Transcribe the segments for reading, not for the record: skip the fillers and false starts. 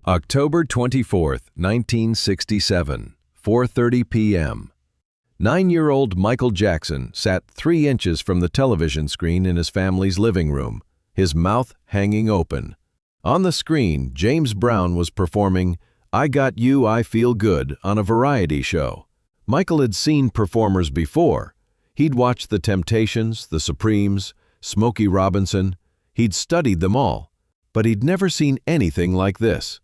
October 24th, 1967, 4:30 p.m. 9-year-old Michael Jackson sat 3 inches from the television screen in his family's living room, his mouth hanging open. On the screen, James Brown was performing "I Got You, I Feel Good" on a variety show. Michael had seen performers before. He'd watched The Temptations, The Supremes, Smokey Robinson. He'd studied them all, but he'd never seen anything like this.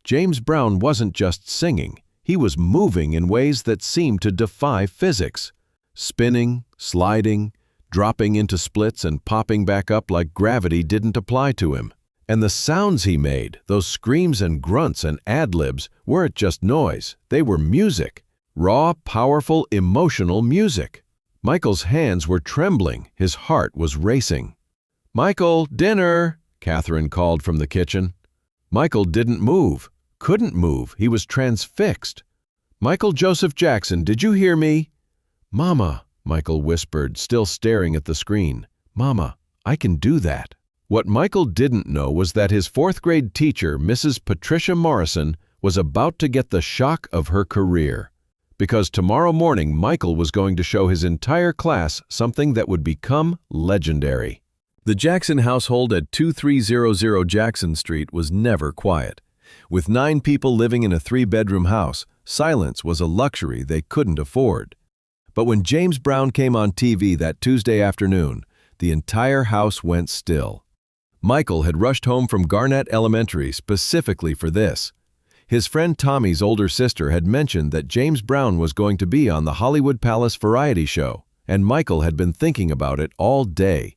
James Brown wasn't just singing. He was moving in ways that seemed to defy physics. Spinning, sliding, dropping into splits and popping back up like gravity didn't apply to him. And the sounds he made, those screams and grunts and ad-libs, weren't just noise. They were music. Raw, powerful, emotional music. Michael's hands were trembling. His heart was racing. "Michael, dinner!" Catherine called from the kitchen. Michael didn't move, couldn't move. He was transfixed. "Michael Joseph Jackson, did you hear me?" "Mama," Michael whispered, still staring at the screen. "Mama, I can do that." What Michael didn't know was that his 4th-grade teacher, Mrs. Patricia Morrison, was about to get the shock of her career. Because tomorrow morning, Michael was going to show his entire class something that would become legendary. The Jackson household at 2300 Jackson Street was never quiet. With 9 people living in a 3-bedroom house, silence was a luxury they couldn't afford. But when James Brown came on TV that Tuesday afternoon, the entire house went still. Michael had rushed home from Garnett Elementary specifically for this. His friend Tommy's older sister had mentioned that James Brown was going to be on the Hollywood Palace variety show, and Michael had been thinking about it all day.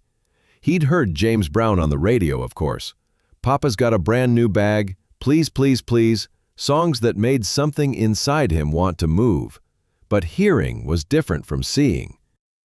He'd heard James Brown on the radio, of course. "Papa's got a brand new bag, please, please, please," songs that made something inside him want to move. But hearing was different from seeing.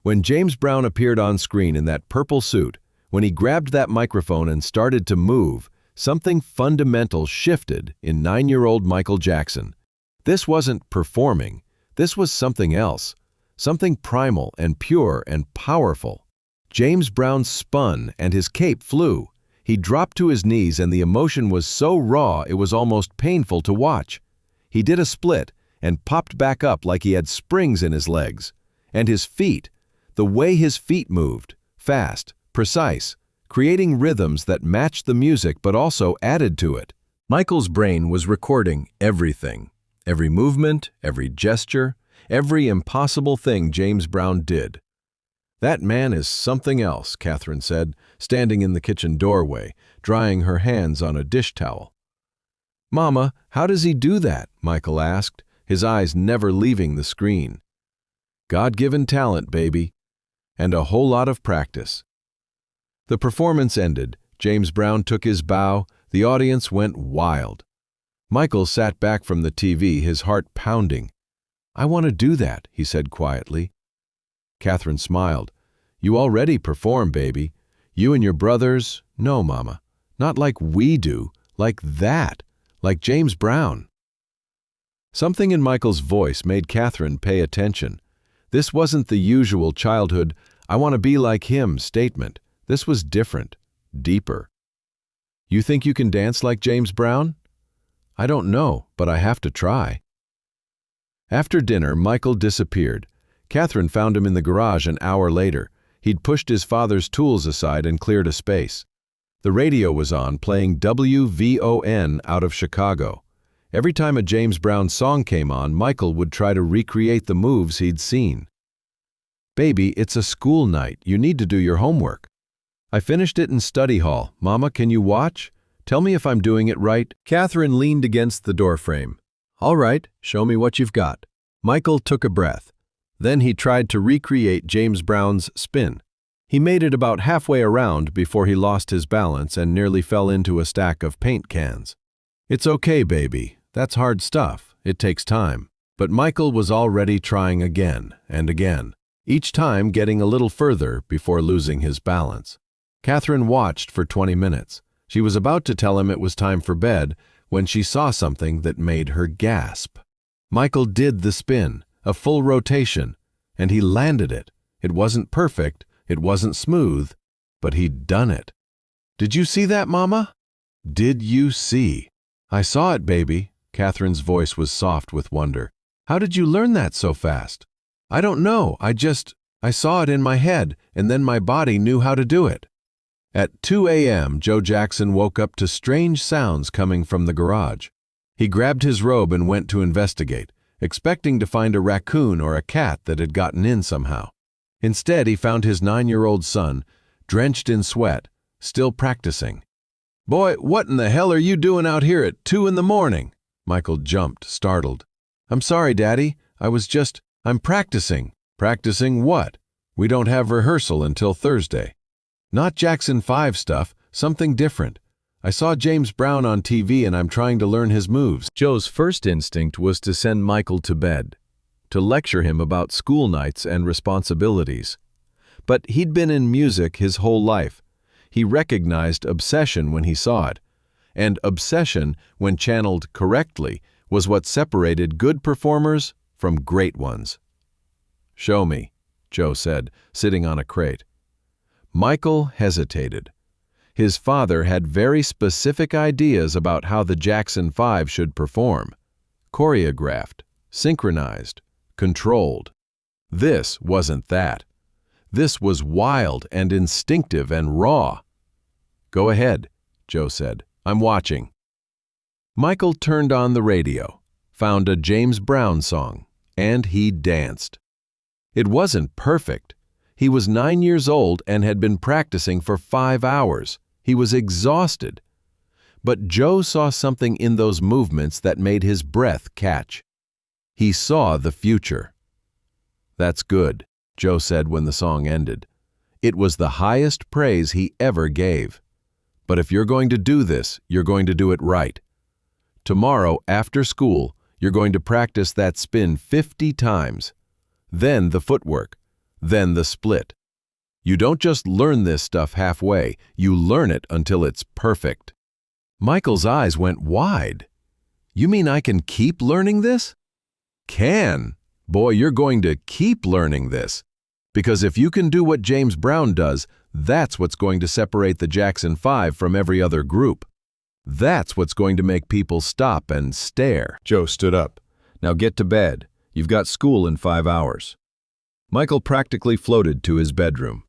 When James Brown appeared on screen in that purple suit, when he grabbed that microphone and started to move, something fundamental shifted in 9-year-old Michael Jackson. This wasn't performing. This was something else, something primal and pure and powerful. James Brown spun and his cape flew. He dropped to his knees and the emotion was so raw it was almost painful to watch. He did a split and popped back up like he had springs in his legs. And his feet, the way his feet moved, fast, precise, creating rhythms that matched the music but also added to it. Michael's brain was recording everything, every movement, every gesture, every impossible thing James Brown did. "That man is something else," Catherine said, standing in the kitchen doorway, drying her hands on a dish towel. "Mama, how does he do that?" Michael asked, his eyes never leaving the screen. "God-given talent, baby, and a whole lot of practice." The performance ended. James Brown took his bow. The audience went wild. Michael sat back from the TV, his heart pounding. "I want to do that," he said quietly. Catherine smiled. "You already perform, baby. You and your brothers—" "No, Mama, not like we do, like that, like James Brown." Something in Michael's voice made Catherine pay attention. This wasn't the usual childhood, "I want to be like him" statement. This was different, deeper. "You think you can dance like James Brown?" "I don't know, but I have to try." After dinner, Michael disappeared. Catherine found him in the garage an hour later. He'd pushed his father's tools aside and cleared a space. The radio was on, playing WVON out of Chicago. Every time a James Brown song came on, Michael would try to recreate the moves he'd seen. "Baby, it's a school night. You need to do your homework." "I finished it in study hall. Mama, can you watch? Tell me if I'm doing it right." Catherine leaned against the doorframe. "All right, show me what you've got." Michael took a breath. Then he tried to recreate James Brown's spin. He made it about halfway around before he lost his balance and nearly fell into a stack of paint cans. "It's okay, baby. That's hard stuff. It takes time." But Michael was already trying again and again, each time getting a little further before losing his balance. Catherine watched for 20 minutes. She was about to tell him it was time for bed when she saw something that made her gasp. Michael did the spin, a full rotation, and he landed it. It wasn't perfect, it wasn't smooth, but he'd done it. "Did you see that, Mama?" "Did you see?" I saw it, baby. Catherine's voice was soft with wonder. How did you learn that so fast? I don't know. I saw it in my head, and then my body knew how to do it. At 2 a.m., Joe Jackson woke up to strange sounds coming from the garage. He grabbed his robe and went to investigate, expecting to find a raccoon or a cat that had gotten in somehow. Instead, he found his 9-year-old son, drenched in sweat, still practicing. Boy, what in the hell are you doing out here at 2 in the morning? Michael jumped, startled. I'm sorry, Daddy. I'm practicing. Practicing what? We don't have rehearsal until Thursday. Not Jackson 5 stuff, something different. I saw James Brown on TV and I'm trying to learn his moves. Joe's first instinct was to send Michael to bed, to lecture him about school nights and responsibilities. But he'd been in music his whole life. He recognized obsession when he saw it, and obsession, when channeled correctly, was what separated good performers from great ones. Show me, Joe said, sitting on a crate. Michael hesitated. His father had very specific ideas about how the Jackson 5 should perform. Choreographed, synchronized, controlled. This wasn't that. This was wild and instinctive and raw. Go ahead, Joe said. I'm watching. Michael turned on the radio, found a James Brown song, and he danced. It wasn't perfect. He was 9 years old and had been practicing for 5 hours. He was exhausted. But Joe saw something in those movements that made his breath catch. He saw the future. That's good, Joe said when the song ended. It was the highest praise he ever gave. But if you're going to do this, you're going to do it right. Tomorrow, after school, you're going to practice that spin 50 times. Then the footwork. Then the split. You don't just learn this stuff halfway, you learn it until it's perfect. Michael's eyes went wide. You mean I can keep learning this? Can. Boy, you're going to keep learning this. Because if you can do what James Brown does, that's what's going to separate the Jackson 5 from every other group. That's what's going to make people stop and stare. Joe stood up. Now get to bed. You've got school in 5 hours. Michael practically floated to his bedroom.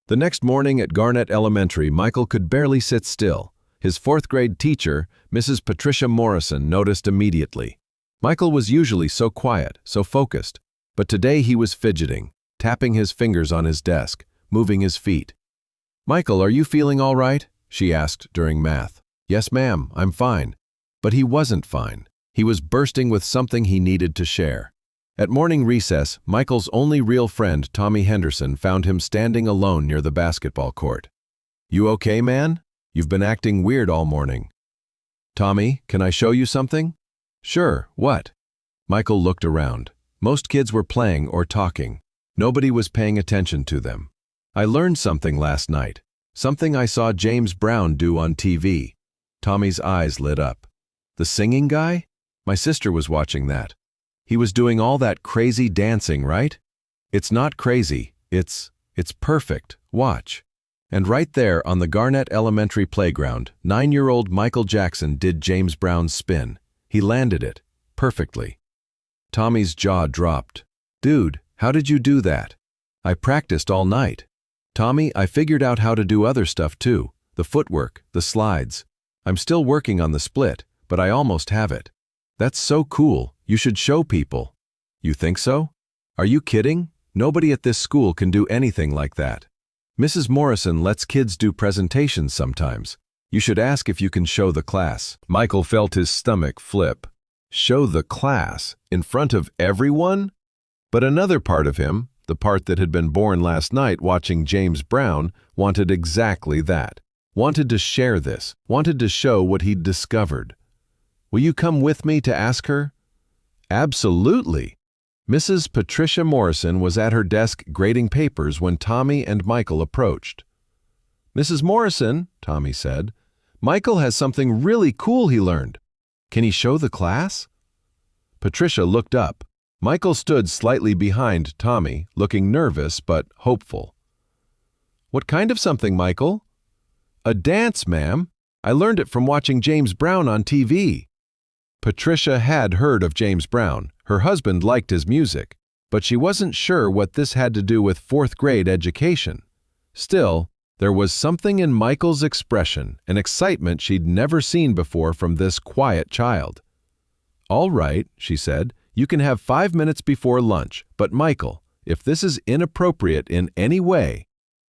The next morning at Garnett Elementary, Michael could barely sit still. His 4th-grade teacher, Mrs. Patricia Morrison, noticed immediately. Michael was usually so quiet, so focused, but today he was fidgeting, tapping his fingers on his desk, moving his feet. Michael, are you feeling all right? She asked during math. Yes, ma'am, I'm fine. But he wasn't fine. He was bursting with something he needed to share. At morning recess, Michael's only real friend, Tommy Henderson, found him standing alone near the basketball court. You okay, man? You've been acting weird all morning. Tommy, can I show you something? Sure, what? Michael looked around. Most kids were playing or talking. Nobody was paying attention to them. I learned something last night. Something I saw James Brown do on TV. Tommy's eyes lit up. The singing guy? My sister was watching that. He was doing all that crazy dancing, right? It's not crazy. It's perfect. Watch. And right there on the Garnett Elementary playground, 9-year-old Michael Jackson did James Brown's spin. He landed it. Perfectly. Tommy's jaw dropped. Dude, how did you do that? I practiced all night. Tommy, I figured out how to do other stuff too. The footwork, the slides. I'm still working on the split, but I almost have it. That's so cool. You should show people. You think so? Are you kidding? Nobody at this school can do anything like that. Mrs. Morrison lets kids do presentations sometimes. You should ask if you can show the class. Michael felt his stomach flip. Show the class? In front of everyone? But another part of him, the part that had been born last night watching James Brown, wanted exactly that. Wanted to share this. Wanted to show what he'd discovered. Will you come with me to ask her? Absolutely. Mrs. Patricia Morrison was at her desk grading papers when Tommy and Michael approached. Mrs. Morrison, Tommy said, Michael has something really cool he learned. Can he show the class? Patricia looked up. Michael stood slightly behind Tommy, looking nervous but hopeful. What kind of something, Michael? A dance, ma'am. I learned it from watching James Brown on TV. Patricia had heard of James Brown. Her husband liked his music, but she wasn't sure what this had to do with fourth-grade education. Still, there was something in Michael's expression, an excitement she'd never seen before from this quiet child. "All right," she said, "you can have 5 minutes before lunch, but Michael, if this is inappropriate in any way—"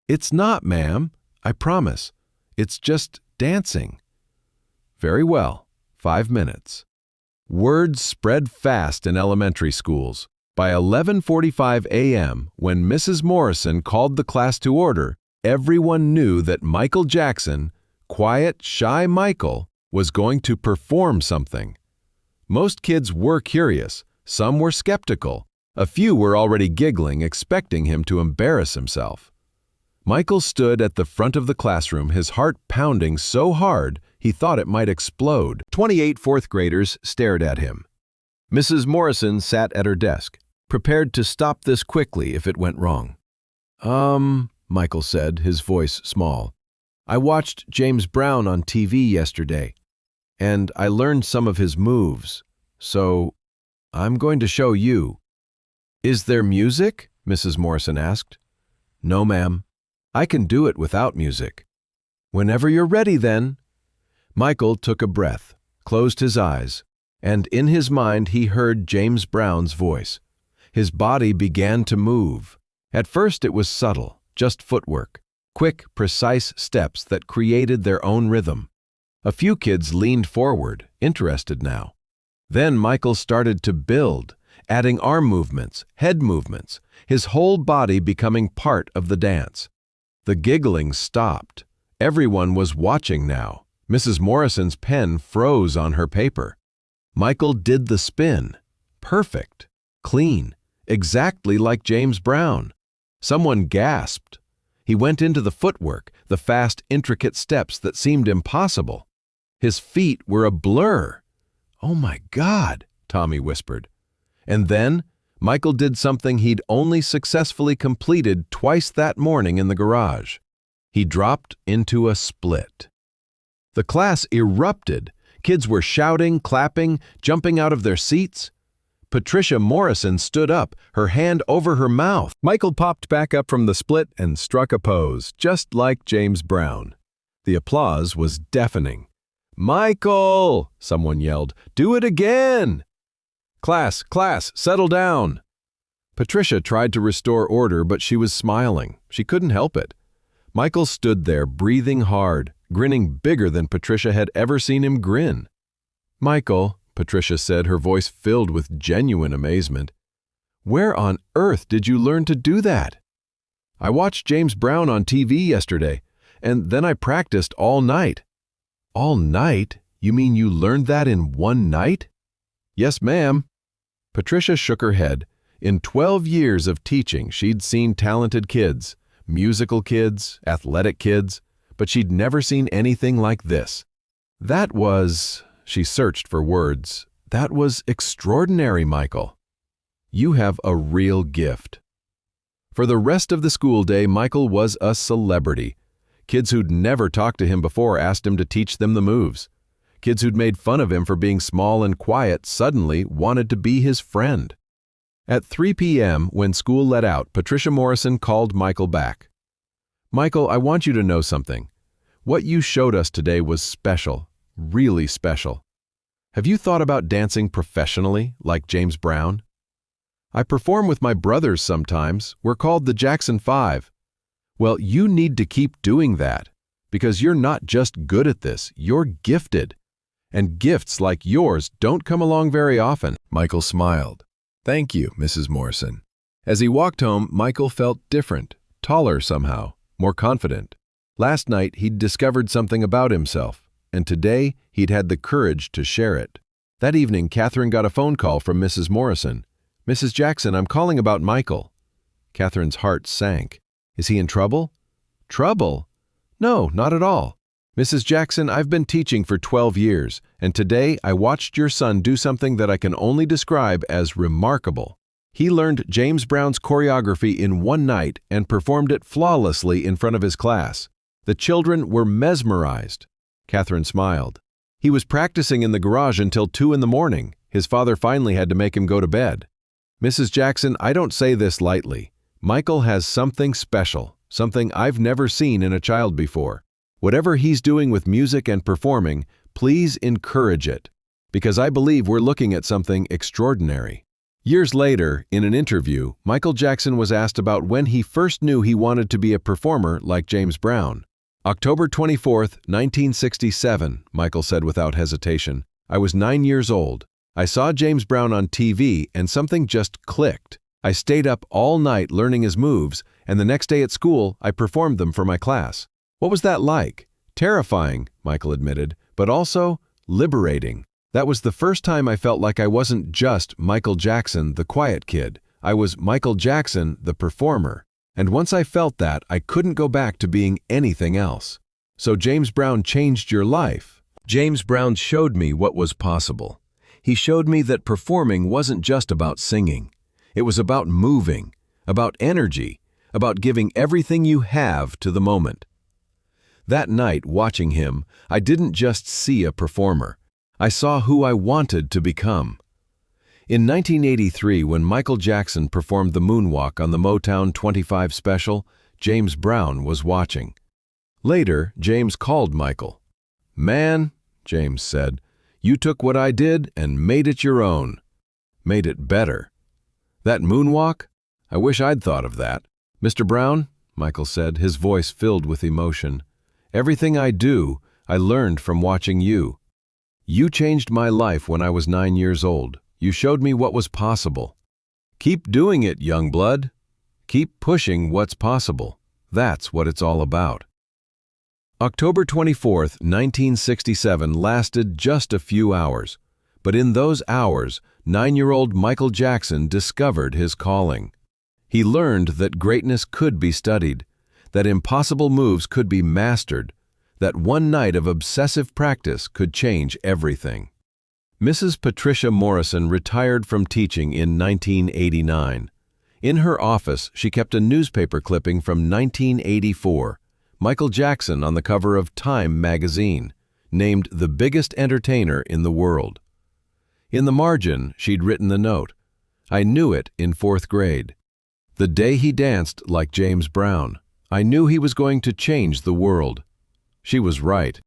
"It's not, ma'am. I promise. It's just dancing." "Very well. 5 minutes." Words spread fast in elementary schools. By 11:45 a.m., when Mrs. Morrison called the class to order, everyone knew that Michael Jackson, quiet, shy Michael, was going to perform something. Most kids were curious. Some were skeptical. A few were already giggling, expecting him to embarrass himself. Michael stood at the front of the classroom, his heart pounding so hard he thought it might explode. 28 fourth graders stared at him. Mrs. Morrison sat at her desk, prepared to stop this quickly if it went wrong. Michael said, his voice small. "I watched James Brown on TV yesterday, and I learned some of his moves, so I'm going to show you." "Is there music?" Mrs. Morrison asked. "No, ma'am. I can do it without music." "Whenever you're ready, then." Michael took a breath, closed his eyes, and in his mind he heard James Brown's voice. His body began to move. At first it was subtle, just footwork, quick, precise steps that created their own rhythm. A few kids leaned forward, interested now. Then Michael started to build, adding arm movements, head movements, his whole body becoming part of the dance. The giggling stopped. Everyone was watching now. Mrs. Morrison's pen froze on her paper. Michael did the spin. Perfect. Clean. Exactly like James Brown. Someone gasped. He went into the footwork, the fast, intricate steps that seemed impossible. His feet were a blur. "Oh my God," Tommy whispered. And then Michael did something he'd only successfully completed twice that morning in the garage. He dropped into a split. The class erupted. Kids were shouting, clapping, jumping out of their seats. Patricia Morrison stood up, her hand over her mouth. Michael popped back up from the split and struck a pose, just like James Brown. The applause was deafening. "Michael!" someone yelled. "Do it again!" Class, settle down." Patricia tried to restore order, but she was smiling. She couldn't help it. Michael stood there, breathing hard, grinning bigger than Patricia had ever seen him grin. "Michael," Patricia said, her voice filled with genuine amazement, "where on earth did you learn to do that?" "I watched James Brown on TV yesterday, and then I practiced all night." "All night? You mean you learned that in one night?" "Yes, ma'am." Patricia shook her head. In 12 years of teaching, she'd seen talented kids, musical kids, athletic kids, but she'd never seen anything like this. "That was," she searched for words, "that was extraordinary, Michael. You have a real gift." For the rest of the school day, Michael was a celebrity. Kids who'd never talked to him before asked him to teach them the moves. Kids who'd made fun of him for being small and quiet suddenly wanted to be his friend. At 3 p.m., when school let out, Patricia Morrison called Michael back. "Michael, I want you to know something. What you showed us today was special, really special. Have you thought about dancing professionally, like James Brown?" "I perform with my brothers sometimes. We're called the Jackson 5. "Well, you need to keep doing that, because you're not just good at this, you're gifted. And gifts like yours don't come along very often." Michael smiled. "Thank you, Mrs. Morrison." As he walked home, Michael felt different, taller somehow, more confident. Last night, he'd discovered something about himself, and today he'd had the courage to share it. That evening, Catherine got a phone call from Mrs. Morrison. "Mrs. Jackson, I'm calling about Michael." Catherine's heart sank. "Is he in trouble?" "Trouble? No, not at all. Mrs. Jackson, I've been teaching for 12 years, and today I watched your son do something that I can only describe as remarkable. He learned James Brown's choreography in one night and performed it flawlessly in front of his class. The children were mesmerized. Catherine smiled. He was practicing in the garage until 2 in the morning. His father finally had to make him go to bed. Mrs. Jackson, I don't say this lightly. Michael has something special, something I've never seen in a child before. Whatever he's doing with music and performing, please encourage it, because I believe we're looking at something extraordinary. Years later, in an interview, Michael Jackson was asked about when he first knew he wanted to be a performer like James Brown. October 24, 1967, Michael said without hesitation. I was 9 years old. I saw James Brown on TV and something just clicked. I stayed up all night learning his moves, and the next day at school, I performed them for my class. What was that like? Terrifying, Michael admitted, but also liberating. That was the first time I felt like I wasn't just Michael Jackson, the quiet kid. I was Michael Jackson, the performer. And once I felt that, I couldn't go back to being anything else. So James Brown changed your life. James Brown showed me what was possible. He showed me that performing wasn't just about singing. It was about moving, about energy, about giving everything you have to the moment. That night, watching him, I didn't just see a performer. I saw who I wanted to become. In 1983, when Michael Jackson performed the moonwalk on the Motown 25 special, James Brown was watching. Later, James called Michael. "Man," James said, "you took what I did and made it your own. Made it better. That moonwalk? I wish I'd thought of that." "Mr. Brown," Michael said, his voice filled with emotion, "everything I do, I learned from watching you. You changed my life when I was 9 years old. You showed me what was possible. Keep doing it, young blood. Keep pushing what's possible. That's what it's all about." October 24, 1967 lasted just a few hours, but in those hours, 9-year-old Michael Jackson discovered his calling. He learned that greatness could be studied, that impossible moves could be mastered, that one night of obsessive practice could change everything. Mrs. Patricia Morrison retired from teaching in 1989. In her office, she kept a newspaper clipping from 1984, Michael Jackson on the cover of Time magazine, named the biggest entertainer in the world. In the margin, she'd written the note, "I knew it in 4th grade. The day he danced like James Brown, I knew he was going to change the world." She was right.